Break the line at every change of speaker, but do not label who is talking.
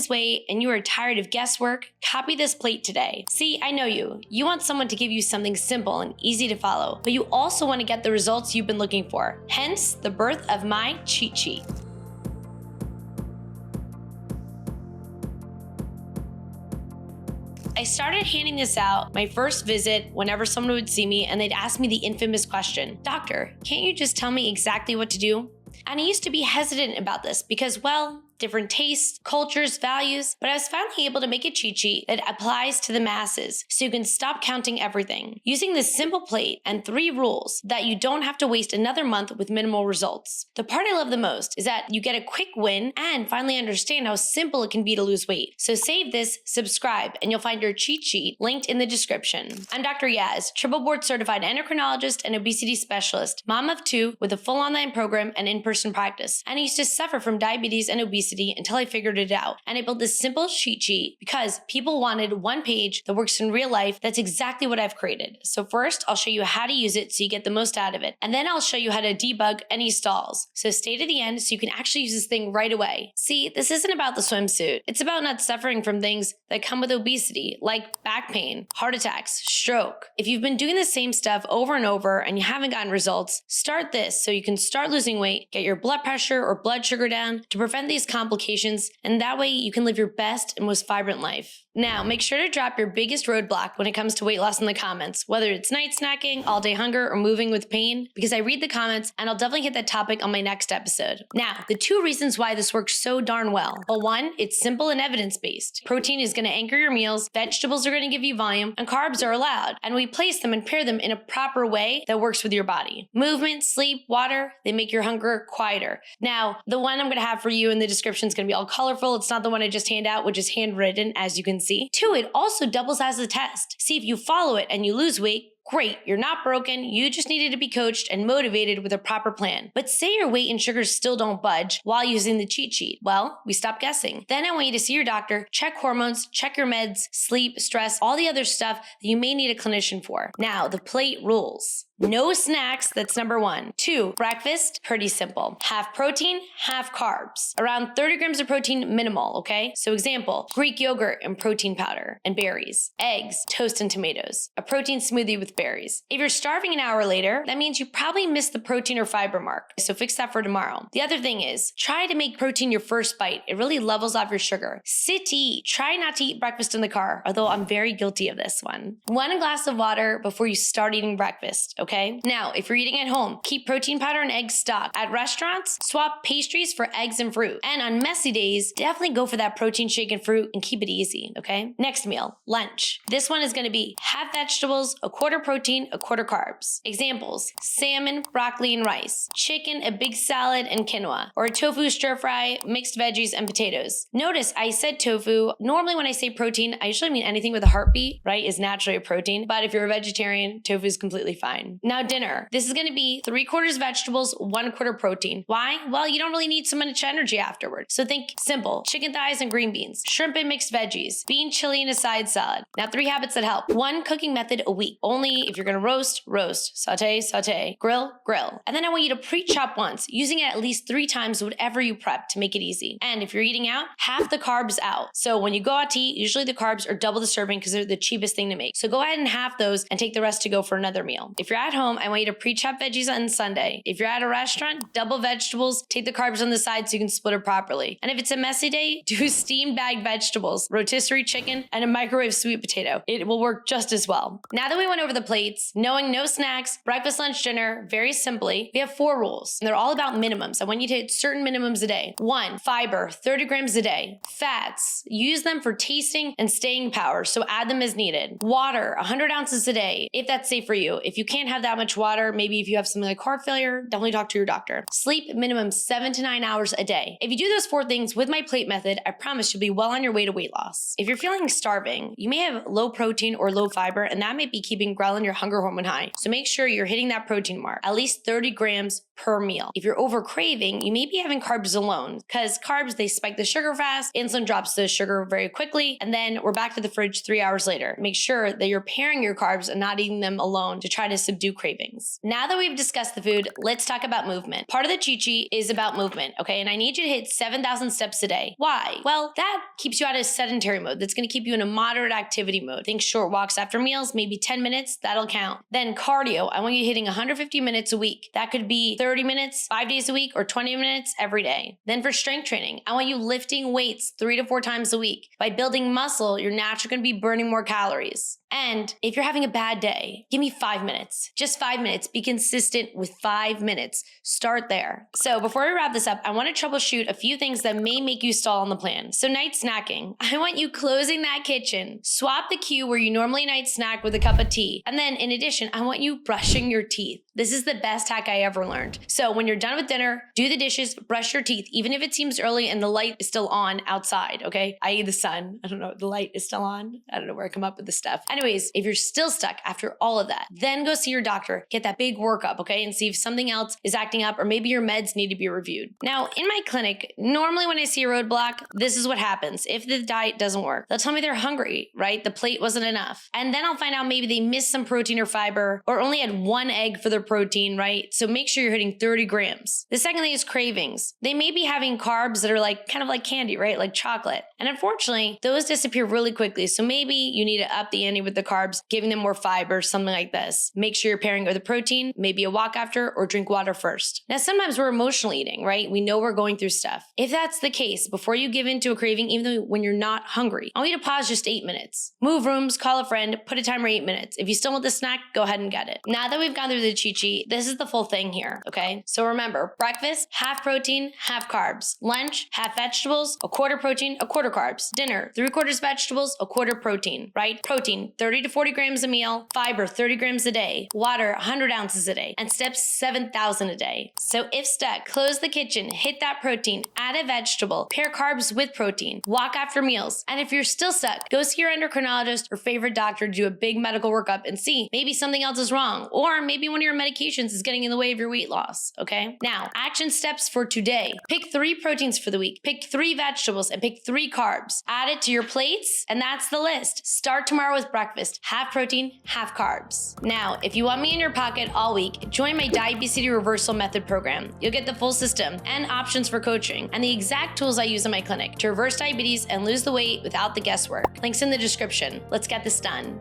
lose weight and you are tired of guesswork, copy this plate today. See, I know you. You want someone to give you something simple and easy to follow, but you also want to get the results you've been looking for. Hence, the birth of my cheat sheet. I started handing this out my first visit whenever someone would see me and they'd ask me the infamous question, "Doctor, can't you just tell me exactly what to do?" And I used to be hesitant about this because, well, different tastes, cultures, values, but I was finally able to make a cheat sheet that applies to the masses so you can stop counting everything. Using this simple plate and 3 rules that you don't have to waste another month with minimal results. The part I love the most is that you get a quick win and finally understand how simple it can be to lose weight. So save this, subscribe, and you'll find your cheat sheet linked in the description. I'm Dr. Yaz, triple board certified endocrinologist and obesity specialist, mom of 2 with a full online program and in-person practice. And I used to suffer from diabetes and obesity until I figured it out. And I built this simple cheat sheet because people wanted one page that works in real life. That's exactly what I've created. So first, I'll show you how to use it so you get the most out of it. And then I'll show you how to debug any stalls. So stay to the end so you can actually use this thing right away. See, this isn't about the swimsuit. It's about not suffering from things that come with obesity, like back pain, heart attacks, stroke. If you've been doing the same stuff over and over and you haven't gotten results, start this so you can start losing weight, get your blood pressure or blood sugar down to prevent these complications, and that way you can live your best and most vibrant life. Now, make sure to drop your biggest roadblock when it comes to weight loss in the comments, whether it's night snacking, all-day hunger, or moving with pain, because I read the comments and I'll definitely hit that topic on my next episode. Now, the 2 reasons why this works so darn well. Well, 1, it's simple and evidence-based. Protein is going to anchor your meals, vegetables are going to give you volume, and carbs are allowed, and we place them and pair them in a proper way that works with your body. Movement, sleep, water, they make your hunger quieter. Now, the one I'm going to have for you in the description is going to be all colorful. It's not the one I just hand out, which is handwritten, as you can see. 2, it also doubles as a test. See, if you follow it and you lose weight, great, you're not broken, you just needed to be coached and motivated with a proper plan. But say your weight and sugars still don't budge while using the cheat sheet. Well, we stop guessing. Then I want you to see your doctor, check hormones, check your meds, sleep, stress, all the other stuff that you may need a clinician for. Now, the plate rules. No snacks, that's number 1. 2, breakfast, pretty simple. Half protein, half carbs. Around 30 grams of protein minimal, okay? So example, Greek yogurt and protein powder and berries. Eggs, toast and tomatoes. A protein smoothie with berries. If you're starving an hour later, that means you probably missed the protein or fiber mark. So fix that for tomorrow. The other thing is, try to make protein your first bite. It really levels off your sugar. Sit to eat. Try not to eat breakfast in the car, although I'm very guilty of this one. 1 glass of water before you start eating breakfast, okay? Now, if you're eating at home, keep protein powder and eggs stocked. At restaurants, swap pastries for eggs and fruit. And on messy days, definitely go for that protein shake and fruit and keep it easy, okay? Next meal, lunch. This one is going to be half vegetables, a quarter protein, a quarter carbs. Examples, salmon, broccoli, and rice. Chicken, a big salad, and quinoa. Or a tofu stir fry, mixed veggies, and potatoes. Notice I said tofu. Normally when I say protein, I usually mean anything with a heartbeat, right, is naturally a protein. But if you're a vegetarian, tofu is completely fine. Now dinner. This is going to be 3/4 vegetables, 1/4 protein. Why? Well, you don't really need so much energy afterward. So think simple. Chicken thighs and green beans. Shrimp and mixed veggies. Bean chili and a side salad. Now 3 habits that help. 1 cooking method a week. Only if you're going to roast, roast. Saute, saute. Grill, grill. And then I want you to pre-chop once, using it at least 3 times whatever you prep to make it easy. And if you're eating out, half the carbs out. So when you go out to eat, usually the carbs are double the serving because they're the cheapest thing to make. So go ahead and half those and take the rest to go for another meal. If you're at home, I want you to pre-chop veggies on Sunday. If you're at a restaurant, double vegetables, take the carbs on the side so you can split it properly. And if it's a messy day, do steamed bagged vegetables, rotisserie chicken, and a microwave sweet potato. It will work just as well. Now that we went over the plates, knowing no snacks, breakfast, lunch, dinner, very simply, we have 4 rules. And they're all about minimums. I want you to hit certain minimums a day. 1, fiber, 30 grams a day. Fats, use them for tasting and staying power, so add them as needed. Water, 100 ounces a day, if that's safe for you. If you can't have that much water, maybe if you have something like heart failure, definitely talk to your doctor. Sleep, minimum 7 to 9 hours a day. If you do those 4 things with my plate method, I promise you'll be well on your way to weight loss. If you're feeling starving, you may have low protein or low fiber, and that may be keeping ghrelin, your hunger hormone, high. So make sure you're hitting that protein mark, at least 30 grams per meal. If you're over craving, you may be having carbs alone, because carbs, they spike the sugar fast, insulin drops the sugar very quickly, and then we're back to the fridge 3 hours later. Make sure that you're pairing your carbs and not eating them alone to try to subdue subdue cravings. Now that we've discussed the food, let's talk about movement. Part of the cheat sheet is about movement, okay? And I need you to hit 7,000 steps a day. Why? Well, that keeps you out of sedentary mode. That's going to keep you in a moderate activity mode. Think short walks after meals, maybe 10 minutes, that'll count. Then cardio, I want you hitting 150 minutes a week. That could be 30 minutes, 5 days a week, or 20 minutes every day. Then for strength training, I want you lifting weights 3 to 4 times a week. By building muscle, you're naturally going to be burning more calories. And if you're having a bad day, give me 5 minutes. Just 5 minutes. Be consistent with 5 minutes. Start there. So before we wrap this up, I want to troubleshoot a few things that may make you stall on the plan. So night snacking. I want you closing that kitchen. Swap the queue where you normally night snack with a cup of tea. And then in addition, I want you brushing your teeth. This is the best hack I ever learned. So when you're done with dinner, do the dishes, brush your teeth, even if it seems early and the light is still on outside, okay? i.e. the sun. I don't know, the light is still on. I don't know where I come up with this stuff. Anyways, if you're still stuck after all of that, then go see your doctor, get that big workup, okay? And see if something else is acting up or maybe your meds need to be reviewed. Now, in my clinic, normally when I see a roadblock, this is what happens. If the diet doesn't work, they'll tell me they're hungry, right? The plate wasn't enough. And then I'll find out maybe they missed some protein or fiber or only had 1 egg for their protein, right? So make sure you're hitting 30 grams. The second thing is cravings. They may be having carbs that are like kind of like candy, right? Like chocolate. And unfortunately, those disappear really quickly. So maybe you need to up the ante with the carbs, giving them more fiber, something like this. Make sure you're pairing it with a protein, maybe a walk after, or drink water first. Now, sometimes we're emotional eating, right? We know we're going through stuff. If that's the case, before you give in to a craving, even though when you're not hungry, I want you to pause just 8 minutes. Move rooms, call a friend, put a timer 8 minutes. If you still want the snack, go ahead and get it. Now that we've gone through the cheat sheet, this is the full thing here, okay? So remember, breakfast, half protein, half carbs. Lunch, half vegetables, a quarter protein, a quarter carbs. Dinner, 3/4 vegetables, a quarter protein, right? Protein, 30 to 40 grams a meal. Fiber, 30 grams a day. Water, 100 ounces a day. And steps, 7,000 a day. So if stuck, close the kitchen, hit that protein, add a vegetable, pair carbs with protein, walk after meals. And if you're still stuck, go see your endocrinologist or favorite doctor to do a big medical workup and see maybe something else is wrong, or maybe one of your medications is getting in the way of your weight loss, okay? Now, action steps for today. Pick 3 proteins for the week, pick 3 vegetables, and pick 3 carbs. Add it to your plates, and that's the list. Start tomorrow with breakfast, half protein, half carbs. Now, if you want me in your pocket all week, join my Diabetes Reversal Method program. You'll get the full system and options for coaching and the exact tools I use in my clinic to reverse diabetes and lose the weight without the guesswork. Links in the description. Let's get this done.